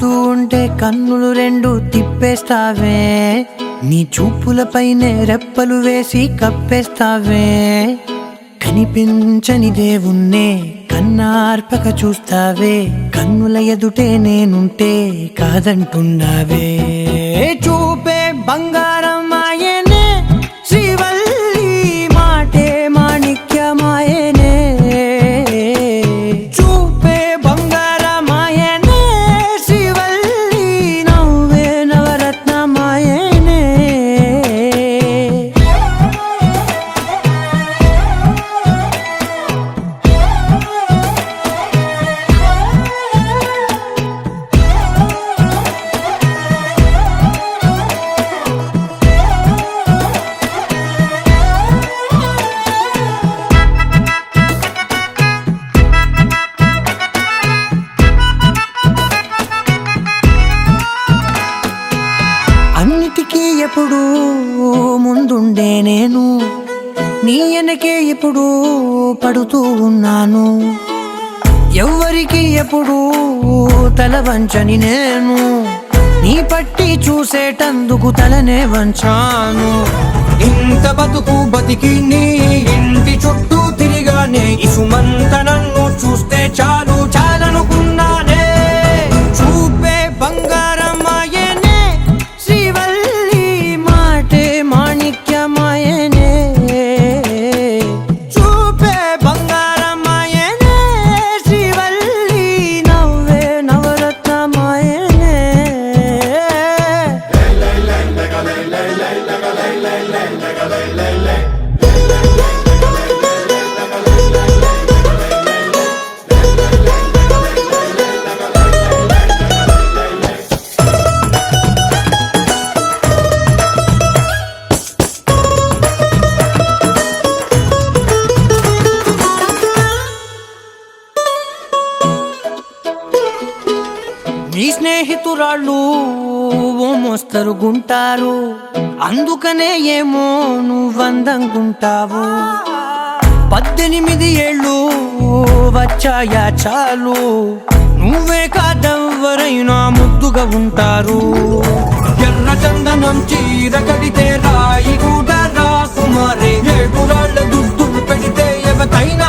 చూస్తూ ఉంటే కన్నులు రెండు తిప్పేస్తావే, నీ చూపులపైనే రెప్పలు వేసి కప్పేస్తావే. కనిపించని దేవుణ్ణే కన్నార్పక చూస్తావే, కన్నుల ఎదుటే నేనుంటే కాదంటున్నావే. చూపే బంగారం ఆయనే, శ్రీవల్లి మాటే మాణిక్యమాయనే. చూపే బంగారం ఆయనే, శ్రీవల్లి నవ్వే నవరత్నమాయనే. అన్నిటికీ ఎప్పుడు ముందుండే నేను, నీ వెనకే ఎప్పుడు పడుతూ ఉన్నాను. ఎవ్వరికి ఎప్పుడు తల వంచని నేను, నీ పట్టి చూసేటందుకు తలనే వంచాను. ఇంత బతుకు బతికి నీ ఇంటి చుట్టూ తిరిగానే, ఇసుమంత నన్ను చూస్తే చాలు చాలనుకున్నానే. చూపే బంగారం ఆయనే, శ్రీవల్లి మాటే మాణిక్యమాయనే. చూపే బంగారం ఆయనే, శ్రీవల్లి నవ్వే నవరత్నమాయనే. నీ స్నేహితురాళ్ళు ఓ మోస్తరుగుంటారు, అందుకనే ఏమో నువ్వందంగుంటావు. 18 ఏళ్ళు వచ్చాయా చాలు, నువ్వే కాదెవ్వరైనా ముద్దుగా ఉంటారు. ఎర్ర చందనం చీర కడితే రాయి కూడా రాకుమారే, 7 రాళ్ళ దుద్దులు పెడితే ఎవతైనా